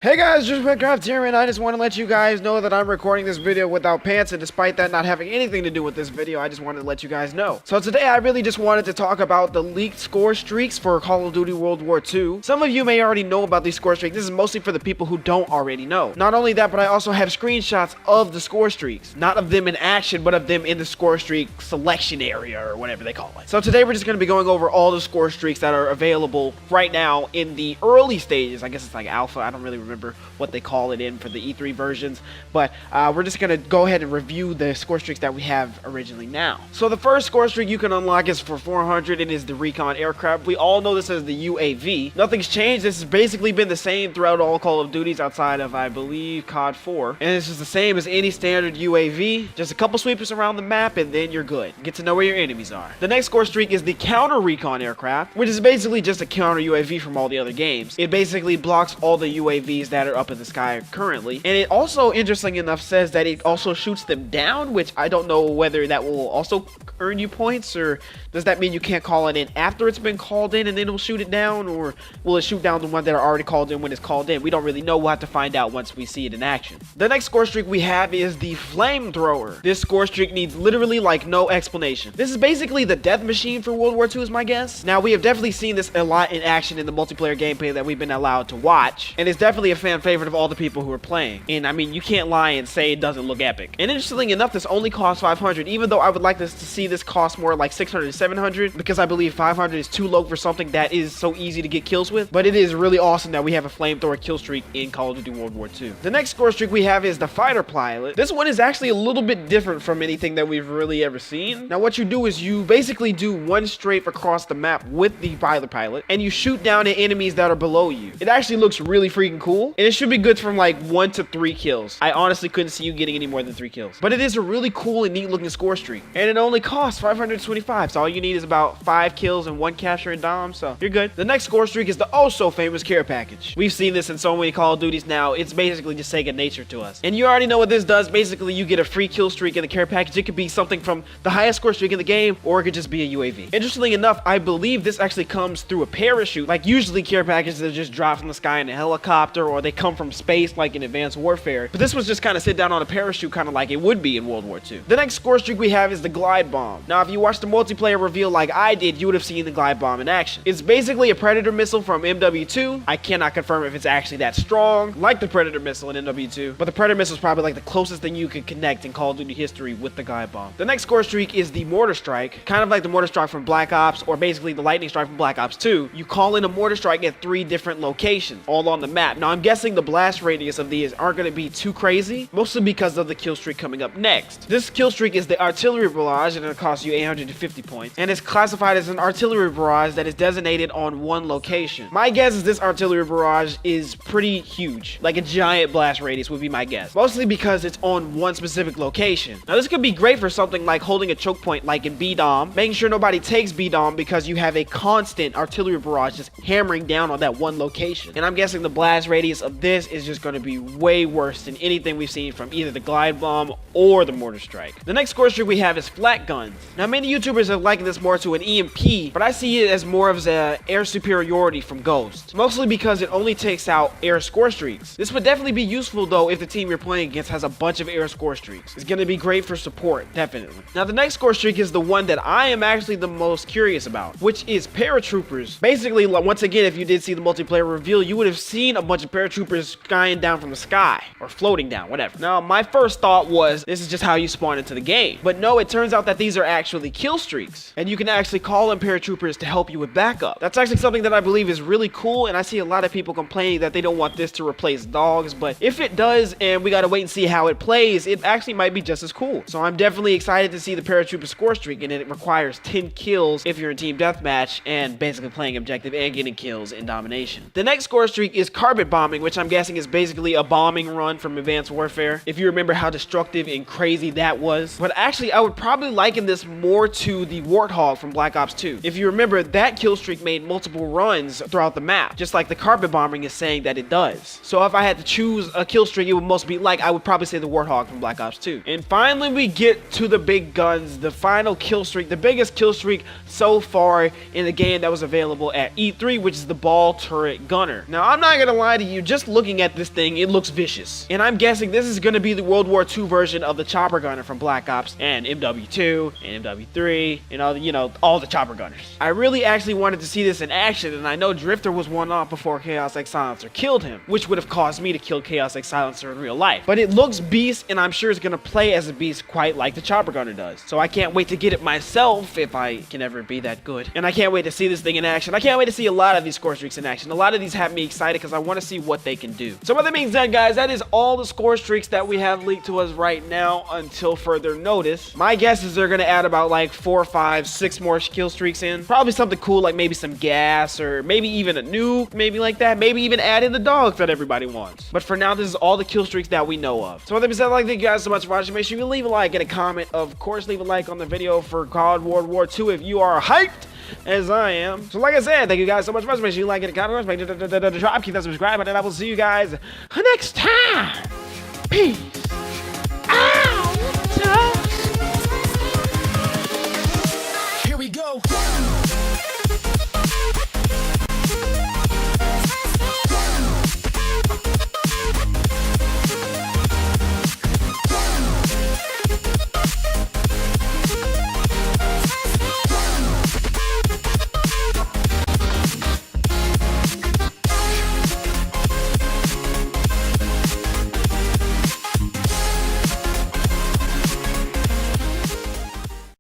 Hey guys, just Minecraft here, and I just want to let you guys know that I'm recording this video without pants, and despite that not having anything to do with this video, I just wanted to let you guys know. So today I really just wanted to talk about the leaked score streaks for Call of Duty World War II. Some of you may already know about these score streaks. This is mostly for the people who don't already know. Not only that, but I also have screenshots of the score streaks. Not of them in action, but of them in the score streak selection area, or whatever they call it. So today we're just going to be going over all the score streaks that are available right now in the early stages. I guess it's like alpha, I don't really remember what they call it in for the E3 versions, but we're just gonna go ahead and review the score streaks that we have originally now. So the first score streak you can unlock is for 400 and is the recon aircraft. We all know this as the UAV. Nothing's changed. This has basically been the same throughout all Call of Duties outside of, I believe, Cod 4, and this is the same as any standard UAV. Just a couple sweepers around the map and then you're good. Get to know where your enemies are. The next score streak is the counter recon aircraft, which is basically just a counter UAV from all the other games. It basically blocks all the UAVs that are up in the sky currently, and it also, interesting enough, says that it also shoots them down, which I don't know whether that will also earn you points, or does that mean you can't call it in after it's been called in and then it'll shoot it down, or will it shoot down the ones that are already called in when it's called in? We don't really know. We'll have to find out once we see it in action. The next score streak we have is the flamethrower. This score streak needs literally like no explanation. This is basically the death machine for World War II is my guess. Now, we have definitely seen this a lot in action in the multiplayer gameplay that we've been allowed to watch, and it's definitely a fan favorite of all the people who are playing. And I mean, you can't lie and say it doesn't look epic. And interestingly enough, this only costs 500, even though I would like this to see this cost more like 600 to 700, because I believe 500 is too low for something that is so easy to get kills with. But it is really awesome that we have a flamethrower kill streak in Call of Duty World War II. The next score streak we have is the fighter pilot. This one is actually a little bit different from anything that we've really ever seen. Now, what you do is you basically do one strafe across the map with the fighter pilot, and you shoot down at enemies that are below you. It actually looks really freaking cool, and it should be good from like 1 to 3 kills. I honestly couldn't see you getting any more than 3 kills. But it is a really cool and neat looking score streak, and it only costs 525, so all you need is about 5 kills and 1 capture and dom, so you're good. The next score streak is the oh so famous care package. We've seen this in so many Call of Duties now. It's basically just second nature to us, and you already know what this does. Basically, you get a free kill streak in the care package. It could be something from the highest score streak in the game, or it could just be a UAV. Interestingly enough, I believe this actually comes through a parachute. Like, usually care packages that just drop from the sky in a helicopter, or they come from space like in Advanced Warfare, but this was just kind of sit down on a parachute, kind of like it would be in World War II. The next score streak we have is the glide bomb. Now, if you watched the multiplayer reveal like I did, you would have seen the glide bomb in action. It's basically a Predator missile from MW2. I cannot confirm if it's actually that strong like the Predator missile in MW2, but the Predator missile is probably like the closest thing you could connect in Call of Duty history with the glide bomb. The next score streak is the mortar strike, kind of like the mortar strike from Black Ops, or basically the lightning strike from Black Ops 2. You call in a mortar strike at 3 different locations, all on the map. Now, I'm guessing the blast radius of these aren't going to be too crazy, mostly because of the kill streak coming up next. This kill streak is the artillery barrage, and it'll cost you 850 points, and it's classified as an artillery barrage that is designated on 1 location. My guess is this artillery barrage is pretty huge, like a giant blast radius would be my guess, mostly because it's on 1 specific location. Now, this could be great for something like holding a choke point like in B-Dom, making sure nobody takes B-Dom because you have a constant artillery barrage just hammering down on that 1 location. And I'm guessing the blast radius of this is just going to be way worse than anything we've seen from either the glide bomb or the mortar strike. The next score streak we have is flat guns. Now, many YouTubers have likened this more to an EMP, but I see it as more of an air superiority from Ghost, mostly because it only takes out air score streaks. This would definitely be useful though if the team you're playing against has a bunch of air score streaks. It's going to be great for support, definitely. Now, the next score streak is the one that I am actually the most curious about, which is paratroopers. Basically, once again, if you did see the multiplayer reveal, you would have seen a bunch of paratroopers skying down from the sky, or floating down, whatever. Now, my first thought was this is just how you spawn into the game, but no, it turns out that these are actually kill streaks, and you can actually call in paratroopers to help you with backup. That's actually something that I believe is really cool, and I see a lot of people complaining that they don't want this to replace dogs, but if it does, and we gotta wait and see how it plays, it actually might be just as cool. So I'm definitely excited to see the paratrooper score streak, and it requires 10 kills if you're in team deathmatch and basically playing objective and getting kills in domination. The next score streak is carpet bombing, which I'm guessing is basically a bombing run from Advanced Warfare, if you remember how destructive and crazy that was. But actually, I would probably liken this more to the Warthog from Black Ops 2. If you remember, that kill streak made multiple runs throughout the map, just like the carpet bombing is saying that it does. So if I had to choose a kill streak it would most be like, I would probably say the Warthog from Black Ops 2. And finally, we get to the big guns, the final kill streak, the biggest kill streak so far in the game that was available at E3, which is the ball turret gunner. Now, I'm not gonna lie to you just looking at this thing, it looks vicious. And I'm guessing this is going to be the World War II version of the chopper gunner from Black Ops and MW2 and MW3 and all the, all the chopper gunners. I really actually wanted to see this in action, and I know Drifter was one off before Chaos X Silencer killed him, which would have caused me to kill Chaos X Silencer in real life. But it looks beast, and I'm sure it's going to play as a beast quite like the chopper gunner does. So I can't wait to get it myself if I can ever be that good. And I can't wait to see this thing in action. I can't wait to see a lot of these score streaks in action. A lot of these have me excited because I want to see what they can do. So with that being said, guys, that is all the score streaks that we have leaked to us right now until further notice. My guess is they're going to add about like 4, 5, 6 more kill streaks in. Probably something cool like maybe some gas or maybe even a nuke, maybe like that. Maybe even add in the dogs that everybody wants. But for now, this is all the kill streaks that we know of. So with that being said, I'd like to thank you guys so much for watching. Make sure you leave a like and a comment. Of course, leave a like on the video for Cod Ww2 if you are hyped as I am. So like I said, thank you guys so much for watching. Make sure you like it, comment, make sure to drop, keep that subscribe, and I will see you guys next time. Peace out. Here we go.